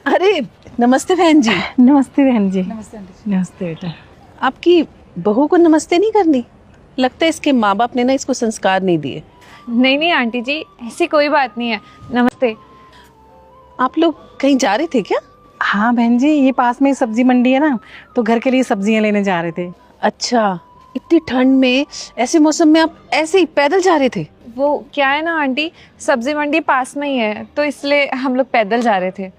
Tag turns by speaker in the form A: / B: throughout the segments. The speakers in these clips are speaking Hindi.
A: अरे नमस्ते बहन जी।
B: नमस्ते बहन जी।
C: नमस्ते आंटी।
B: नमस्ते बेटा।
A: आपकी बहू को नमस्ते नहीं करनी? लगता है इसके माँ बाप ने ना इसको संस्कार नहीं दिए।
C: नहीं नहीं आंटी जी, ऐसी कोई बात नहीं है। नमस्ते।
A: आप लोग कहीं जा रहे थे क्या?
B: हाँ बहन जी, ये पास में ही सब्जी मंडी है ना, तो घर के लिए सब्जियां लेने जा रहे थे।
A: अच्छा, इतनी ठंड में ऐसे मौसम में आप ऐसे ही पैदल जा रहे थे?
C: वो क्या है ना आंटी, सब्जी मंडी पास में ही है तो इसलिए हम लोग पैदल जा रहे थे।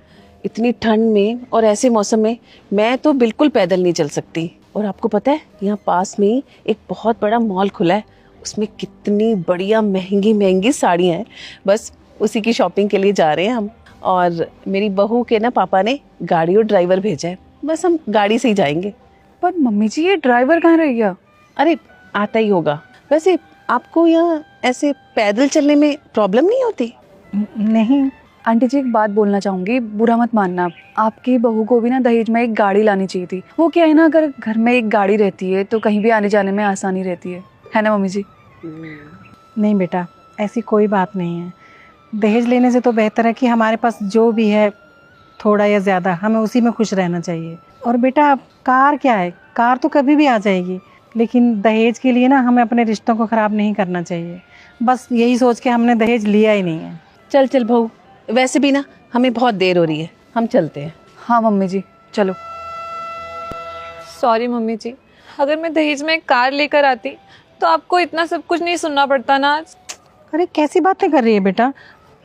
A: इतनी ठंड में और ऐसे मौसम में मैं तो बिल्कुल पैदल नहीं चल सकती। और आपको पता है यहाँ पास में ही एक बहुत बड़ा मॉल खुला है, उसमें कितनी बढ़िया महंगी महंगी साड़ियाँ हैं। बस उसी की शॉपिंग के लिए जा रहे हैं हम। और मेरी बहू के ना पापा ने गाड़ी और ड्राइवर भेजा है, बस हम गाड़ी से ही जाएंगे।
C: पर मम्मी जी, ये ड्राइवर कहाँ रह गया?
A: अरे आता ही होगा। वैसे आपको यहाँ ऐसे पैदल चलने में प्रॉब्लम नहीं होती?
B: नहीं।
D: आंटी जी, एक बात बोलना चाहूँगी, बुरा मत मानना आप। आपकी बहू को भी ना दहेज में एक गाड़ी लानी चाहिए थी। वो क्या है ना, अगर घर में एक गाड़ी रहती है तो कहीं भी आने जाने में आसानी रहती है ना मम्मी जी?
B: नहीं बेटा, ऐसी कोई बात नहीं है। दहेज लेने से तो बेहतर है कि हमारे पास जो भी है, थोड़ा या ज़्यादा, हमें उसी में खुश रहना चाहिए। और बेटा कार क्या है, कार तो कभी भी आ जाएगी, लेकिन दहेज के लिए ना हमें अपने रिश्तों को ख़राब नहीं करना चाहिए। बस यही सोच के हमने दहेज लिया ही नहीं है।
A: चल चल बहू, वैसे भी ना हमें बहुत देर हो रही है, हम चलते हैं।
D: हाँ मम्मी जी, चलो।
C: सॉरी मम्मी जी, अगर मैं दहेज में एक कार लेकर आती तो आपको इतना सब कुछ नहीं सुनना पड़ता ना आज।
B: अरे कैसी बातें कर रही है बेटा,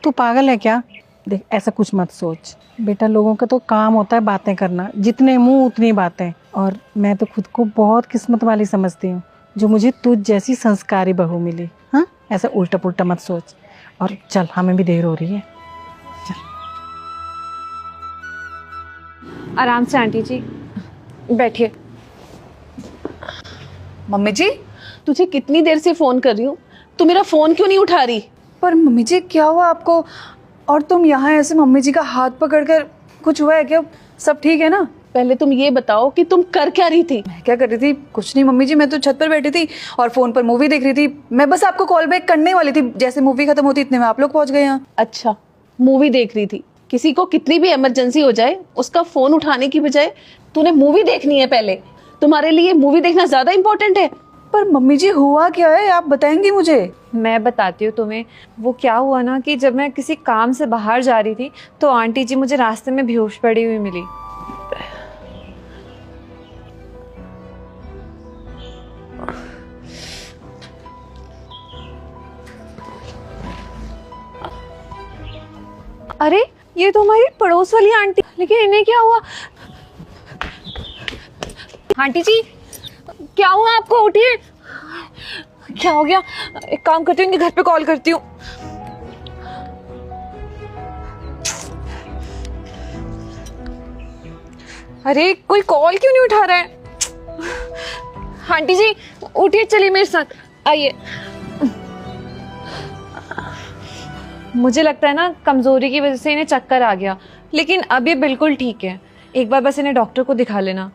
B: तू पागल है क्या? देख, ऐसा कुछ मत सोच बेटा, लोगों का तो काम होता है बातें करना, जितने मुंह उतनी बातें। और मैं तो खुद को बहुत किस्मत वाली समझती हूँ जो मुझे तुझ जैसी संस्कारी बहू मिली। हाँ, ऐसा उल्टा पुल्टा मत सोच। और चल, हमें भी देर हो रही है।
C: आराम से आंटी जी, बैठिए।
D: मम्मी जी,
A: तुझे कितनी देर से फ़ोन कर रही हूँ, तू मेरा फ़ोन क्यों नहीं उठा रही?
D: पर मम्मी जी क्या हुआ आपको? और तुम यहाँ ऐसे मम्मी जी का हाथ पकड़कर, कुछ हुआ है क्या? सब ठीक है ना?
A: पहले तुम ये बताओ कि तुम कर क्या रही थी?
D: मैं क्या कर रही थी? कुछ नहीं मम्मी जी, मैं तो छत पर बैठी थी और फ़ोन पर मूवी देख रही थी। मैं बस आपको कॉल बैक करने वाली थी, जैसे मूवी खत्म होती इतने में आप लोग पहुँच गए यहाँ।
A: अच्छा, मूवी देख रही थी। किसी को कितनी भी इमरजेंसी हो जाए, उसका फ़ोन उठाने की बजाय तूने मूवी देखनी है। पहले तुम्हारे लिए मूवी देखना ज़्यादा इम्पोर्टेंट है।
D: पर मम्मी जी हुआ क्या है, आप बताएंगी मुझे?
C: मैं बताती हूँ तुम्हें। वो क्या हुआ ना कि जब मैं किसी काम से बाहर जा रही थी तो आंटी जी मुझे रास्ते में बेहोश पड़ी हुई मिली। अरे ये तो हमारी पड़ोस वाली आंटी, लेकिन इन्हें क्या हुआ? आंटी जी क्या हुआ आपको? उठिए, क्या हो गया? एक काम करती हूँ, इनके घर पे कॉल करती हूँ। अरे कोई कॉल क्यों नहीं उठा रहा है? आंटी जी उठिए, चलिए मेरे साथ आइए। मुझे लगता है ना कमजोरी की वजह से इन्हें चक्कर आ गया, लेकिन अब ये बिल्कुल ठीक है। एक बार बस इन्हें डॉक्टर को दिखा लेना।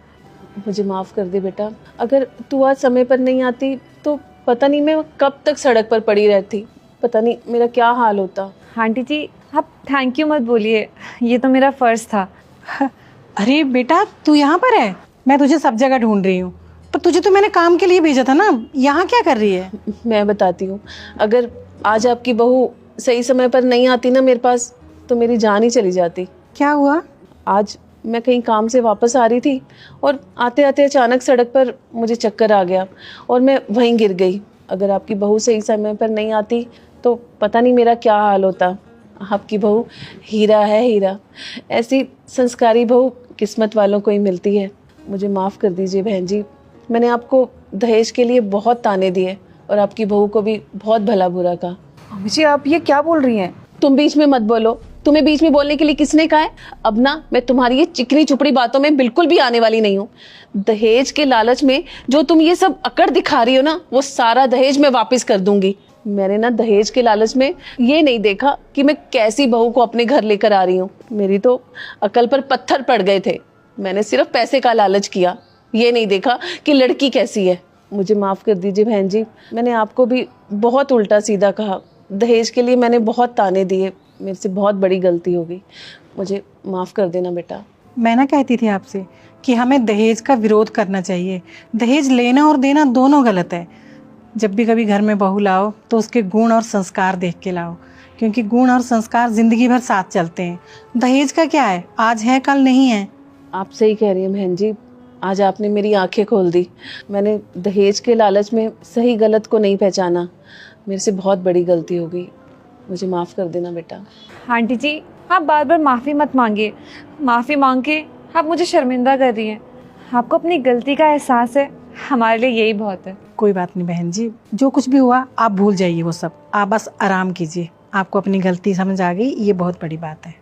A: मुझे माफ़ कर दे बेटा, अगर तू आज समय पर नहीं आती तो पता नहीं मैं कब तक सड़क पर पड़ी रहती, पता नहीं मेरा क्या हाल होता।
C: आंटी जी आप थैंक यू मत बोलिए, ये तो मेरा फ़र्ज़ था।
B: अरे बेटा, तू यहाँ पर है? मैं तुझे सब जगह ढूंढ रही हूँ, पर तुझे तो मैंने काम के लिए भेजा था ना, यहाँ क्या कर रही है?
A: मैं बताती हूँ, अगर आज आपकी बहू सही समय पर नहीं आती ना मेरे पास, तो मेरी जान ही चली जाती।
B: क्या हुआ?
A: आज मैं कहीं काम से वापस आ रही थी और आते आते अचानक सड़क पर मुझे चक्कर आ गया और मैं वहीं गिर गई। अगर आपकी बहू सही समय पर नहीं आती तो पता नहीं मेरा क्या हाल होता। आपकी बहू हीरा है, हीरा। ऐसी संस्कारी बहू किस्मत वालों को ही मिलती है। मुझे माफ़ कर दीजिए बहन जी, मैंने आपको दहेज के लिए बहुत ताने दिए और आपकी बहू को भी बहुत भला बुरा कहा।
D: मम्मी जी आप ये क्या बोल रही हैं?
A: तुम बीच में मत बोलो, तुम्हें बीच में बोलने के लिए किसने कहा है? अब ना मैं तुम्हारी ये चिकनी चुपड़ी बातों में बिल्कुल भी आने वाली नहीं हूँ। दहेज के लालच में जो तुम ये सब अकड़ दिखा रही हो ना, वो सारा दहेज मैं वापस कर दूंगी। मैंने ना दहेज के लालच में ये नहीं देखा कि मैं कैसी बहू को अपने घर लेकर आ रही हूँ। मेरी तो अकल पर पत्थर पड़ गए थे। मैंने सिर्फ पैसे का लालच किया, ये नहीं देखा कि लड़की कैसी है। मुझे माफ़ कर दीजिए बहन जी, मैंने आपको भी बहुत उल्टा सीधा कहा। दहेज के लिए मैंने बहुत ताने दिए, मेरे से बहुत बड़ी गलती हो गई। मुझे माफ़ कर देना बेटा।
B: मैं ना कहती थी आपसे कि हमें दहेज का विरोध करना चाहिए। दहेज लेना और देना दोनों गलत है। जब भी कभी घर में बहू लाओ तो उसके गुण और संस्कार देख के लाओ, क्योंकि गुण और संस्कार ज़िंदगी भर साथ चलते हैं। दहेज का क्या है, आज है कल नहीं है।
A: आप सही कह रही हैं बहन जी, आज आपने मेरी आंखें खोल दी। मैंने दहेज के लालच में सही गलत को नहीं पहचाना। मेरे से बहुत बड़ी गलती हो गई, मुझे माफ़ कर देना बेटा।
C: आंटी जी, आप बार बार माफ़ी मत मांगिए। माफ़ी मांग के आप मुझे शर्मिंदा कर रही हैं। आपको अपनी गलती का एहसास है, हमारे लिए यही बहुत है।
B: कोई बात नहीं बहन जी, जो कुछ भी हुआ आप भूल जाइए वो सब। आप बस आराम कीजिए। आपको अपनी गलती समझ आ गई, ये बहुत बड़ी बात है।